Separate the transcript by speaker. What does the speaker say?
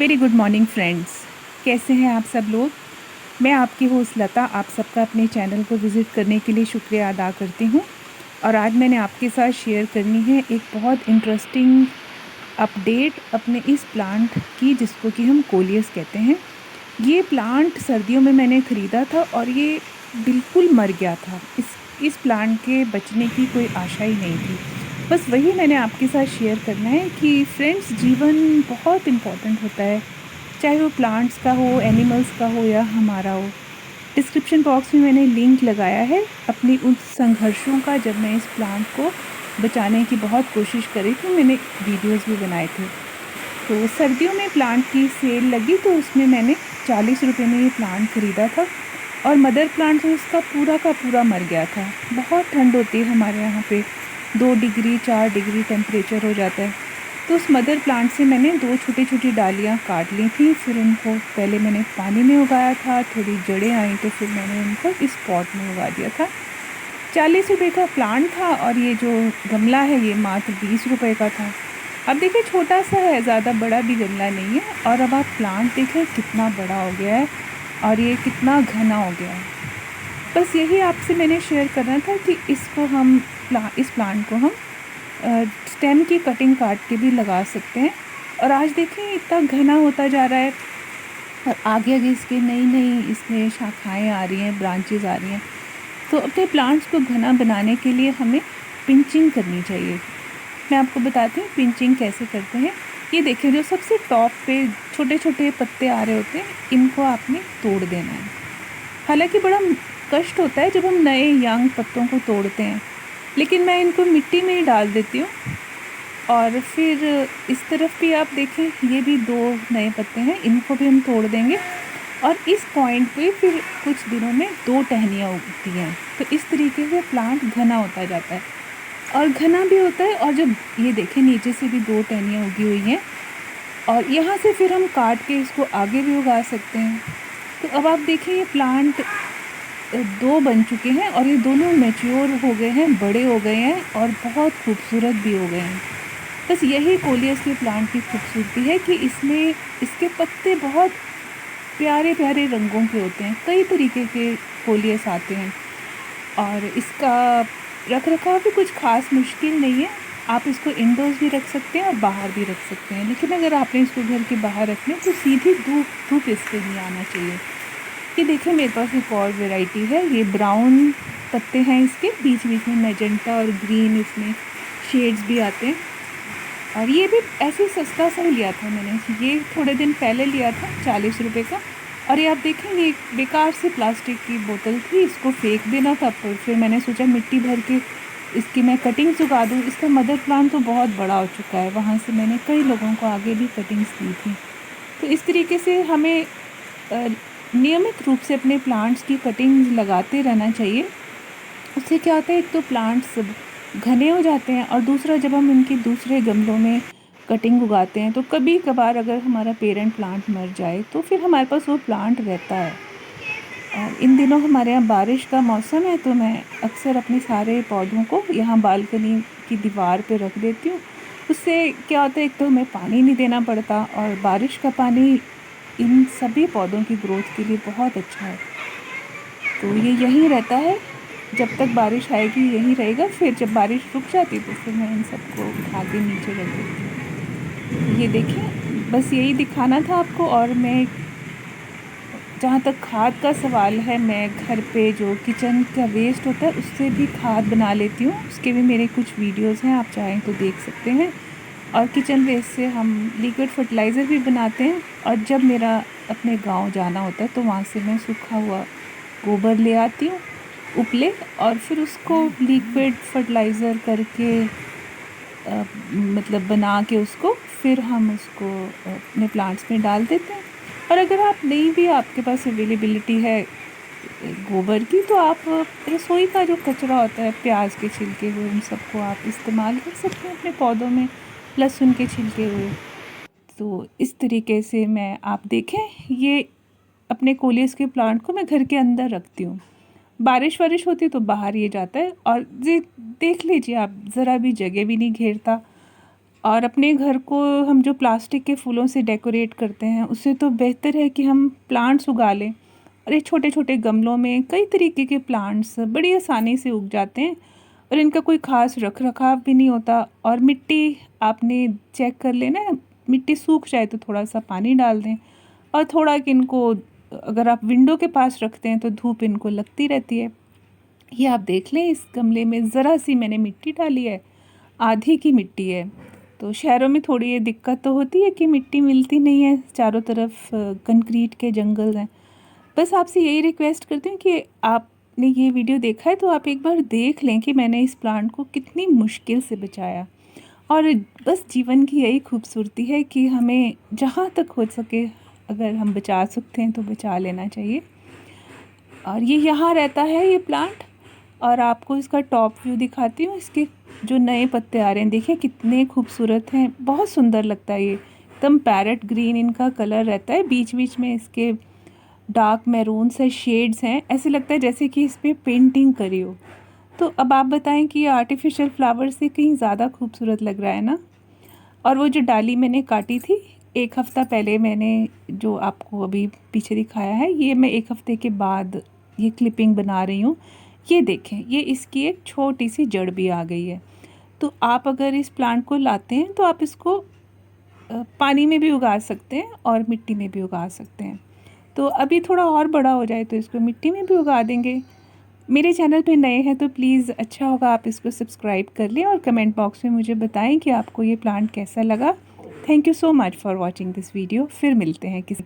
Speaker 1: Very good morning friends. कैसे हैं आप सब लोग। मैं आपकी होस्ट लता आप सबका अपने चैनल को विज़िट करने के लिए शुक्रिया अदा करती हूँ। और आज मैंने आपके साथ शेयर करनी है एक बहुत इंटरेस्टिंग अपडेट अपने इस प्लांट की, जिसको कि हम कोलियस कहते हैं। ये प्लांट सर्दियों में मैंने ख़रीदा था और ये बिल्कुल मर गया था। इस प्लांट के बचने की कोई आशा ही नहीं थी। बस वही मैंने आपके साथ शेयर करना है कि फ्रेंड्स, जीवन बहुत इम्पोर्टेंट होता है, चाहे वो प्लांट्स का हो, एनिमल्स का हो या हमारा हो। डिस्क्रिप्शन बॉक्स में मैंने लिंक लगाया है अपनी उन संघर्षों का, जब मैं इस प्लांट को बचाने की बहुत कोशिश करी थी। मैंने वीडियोस भी बनाए थे। तो सर्दियों में प्लांट की सेल लगी तो उसमें मैंने 40 रुपये में ये प्लांट ख़रीदा था। और मदर प्लांट तो इसका पूरा का पूरा मर गया था। बहुत ठंड होती है हमारे यहाँ पे, 2 डिग्री 4 डिग्री टेम्परेचर हो जाता है। तो उस मदर प्लांट से मैंने 2 छोटी डालियाँ काट ली थी। फिर उनको पहले मैंने पानी में उगाया था, थोड़ी जड़ें आई तो फिर मैंने उनको इस पॉट में उगा दिया था। 40 रुपये का प्लांट था और ये जो गमला है ये मात्र 20 रुपये का था। अब देखिए, छोटा सा है, ज़्यादा बड़ा भी गमला नहीं है। और अब आप प्लांट देखें कितना बड़ा हो गया है और ये कितना घना हो गया है। बस यही आपसे मैंने शेयर करना था कि इसको हम इस प्लांट को हम स्टेम की कटिंग काट के भी लगा सकते हैं। और आज देखें इतना घना होता जा रहा है और आगे आगे इसके नई नई इसमें शाखाएं आ रही हैं, ब्रांचेस आ रही हैं। तो अपने प्लांट्स को घना बनाने के लिए हमें पिंचिंग करनी चाहिए। मैं आपको बताती हूँ पिंचिंग कैसे करते हैं। ये देखिए, जो सबसे टॉप पे छोटे छोटे पत्ते आ रहे होते हैं, इनको आपने तोड़ देना है। हालांकि बड़ा कष्ट होता है जब हम नए यंग पत्तों को तोड़ते हैं, लेकिन मैं इनको मिट्टी में ही डाल देती हूँ। और फिर इस तरफ भी आप देखें, ये भी 2 नए पत्ते हैं, इनको भी हम तोड़ देंगे। और इस पॉइंट पे फिर कुछ दिनों में 2 टहनियाँ उगती हैं। तो इस तरीके से प्लांट घना होता जाता है और घना भी होता है। और जब ये देखें, नीचे से भी 2 टहनियाँ उगी हुई हैं और यहाँ से फिर हम काट के इसको आगे भी उगा सकते हैं। तो अब आप देखें, ये प्लांट 2 बन चुके हैं और ये दोनों मैच्योर हो गए हैं, बड़े हो गए हैं और बहुत खूबसूरत भी हो गए हैं। बस यही कोलियस के प्लांट की खूबसूरती है कि इसमें इसके पत्ते बहुत प्यारे प्यारे रंगों के होते हैं। कई तरीके के कोलियस आते हैं और इसका रख रखाव भी कुछ खास मुश्किल नहीं है। आप इसको इंडोर्स भी रख सकते हैं और बाहर भी रख सकते हैं। लेकिन अगर आपने इसको घर के बाहर रखना है तो सीधी धूप इस पर नहीं आना चाहिए। ये देखिए, मेरे पास एक और वैरायटी है। ये ब्राउन पत्ते हैं, इसके बीच बीच में मैजेंटा और ग्रीन इसमें शेड्स भी आते हैं। और ये भी ऐसे ही सस्ता सा ही लिया था मैंने, ये थोड़े दिन पहले लिया था 40 रुपये का। और ये आप देखेंगे, एक बेकार से प्लास्टिक की बोतल थी, इसको फेंक देना था। पर फिर मैंने सोचा मिट्टी भर के इसकी मैं कटिंग्स उगा दूँ। इसका मदर प्लांट तो बहुत बड़ा हो चुका है, वहाँ से मैंने कई लोगों को आगे भी कटिंग्स दी थी। तो इस तरीके से हमें नियमित रूप से अपने प्लांट्स की कटिंग्स लगाते रहना चाहिए। उससे क्या होता है, एक तो प्लांट्स घने हो जाते हैं और दूसरा, जब हम इनके दूसरे गमलों में कटिंग उगाते हैं तो कभी कभार अगर हमारा पेरेंट प्लांट मर जाए तो फिर हमारे पास वो प्लांट रहता है। और इन दिनों हमारे यहाँ बारिश का मौसम है तो मैं अक्सर अपने सारे पौधों को यहाँ बालकनी की दीवार पे रख देती हूँ। उससे क्या होता है, एक तो हमें पानी नहीं देना पड़ता और बारिश का पानी इन सभी पौधों की ग्रोथ के लिए बहुत अच्छा है। तो ये यहीं रहता है, जब तक बारिश आएगी यहीं रहेगा। फिर जब बारिश रुक जाती तो फिर मैं इन सबको उठा के नीचे रख देती हूँ। ये देखिए, बस यही दिखाना था आपको। और मैं, जहाँ तक खाद का सवाल है, मैं घर पे जो किचन का वेस्ट होता है उससे भी खाद बना लेती हूँ। उसके भी मेरे कुछ वीडियोस हैं, आप चाहें तो देख सकते हैं। और किचन वेस्ट से हम लिक्विड फर्टिलाइज़र भी बनाते हैं। और जब मेरा अपने गांव जाना होता है तो वहाँ से मैं सूखा हुआ गोबर ले आती हूँ, उपले, और फिर उसको लिक्विड फर्टिलाइज़र करके मतलब बना के उसको फिर हम उसको अपने प्लांट्स में डाल देते हैं। और अगर आप नहीं भी आपके पास अवेलेबिलिटी है गोबर की, तो आप रसोई का जो कचरा होता है, प्याज के छिलके हुए, उन सबको आप इस्तेमाल कर सकते हैं अपने पौधों में, लहसुन के छिलके हुए। तो इस तरीके से मैं, आप देखें, ये अपने कोलियस के प्लांट को मैं घर के अंदर रखती हूँ। बारिश वारिश होती तो बाहर ये जाता है और ये देख लीजिए आप, ज़रा भी जगह भी नहीं घेरता और अपने घर को हम जो प्लास्टिक के फूलों से डेकोरेट करते हैं उससे तो बेहतर है कि हम प्लांट्स उगा लें। और ये छोटे छोटे गमलों में कई तरीके के प्लांट्स बड़ी आसानी से उग जाते हैं और इनका कोई ख़ास रख रखाव भी नहीं होता। और मिट्टी आपने चेक कर लेना, मिट्टी सूख जाए तो थोड़ा सा पानी डाल दें। और थोड़ा कि इनको अगर आप विंडो के पास रखते हैं तो धूप इनको लगती रहती है। ये आप देख लें, इस गमले में ज़रा सी मैंने मिट्टी डाली है, आधी की मिट्टी है। तो शहरों में थोड़ी ये दिक्कत तो होती है कि मिट्टी मिलती नहीं है, चारों तरफ कंक्रीट के जंगल हैं। बस आपसे यही रिक्वेस्ट करती हूँ कि आपने ये वीडियो देखा है तो आप एक बार देख लें कि मैंने इस प्लांट को कितनी मुश्किल से बचाया। और बस जीवन की यही खूबसूरती है कि हमें जहाँ तक हो सके अगर हम बचा सकते हैं तो बचा लेना चाहिए। और ये यहाँ रहता है ये प्लांट। और आपको इसका टॉप व्यू दिखाती हूँ। इसके जो नए पत्ते आ रहे हैं देखिए कितने खूबसूरत हैं, बहुत सुंदर लगता है। ये एकदम पैरेट ग्रीन इनका कलर रहता है, बीच बीच में इसके डार्क मैरून से शेड्स हैं, ऐसे लगता है जैसे कि इस पर पेंटिंग करी हो। तो अब आप बताएं कि ये आर्टिफिशियल फ्लावर से कहीं ज़्यादा खूबसूरत लग रहा है ना। और वो जो डाली मैंने काटी थी 1 हफ़्ता पहले, मैंने जो आपको अभी पीछे दिखाया है, ये मैं 1 हफ़्ते के बाद ये क्लिपिंग बना रही हूँ। ये देखें, ये इसकी एक छोटी सी जड़ भी आ गई है। तो आप अगर इस प्लांट को लाते हैं तो आप इसको पानी में भी उगा सकते हैं और मिट्टी में भी उगा सकते हैं। तो अभी थोड़ा और बड़ा हो जाए तो इसको मिट्टी में भी उगा देंगे। मेरे चैनल पे नए हैं तो प्लीज़ अच्छा होगा आप इसको सब्सक्राइब कर लें और कमेंट बॉक्स में मुझे बताएं कि आपको ये प्लांट कैसा लगा। Thank you so much for watching this video. फिर मिलते हैं किसी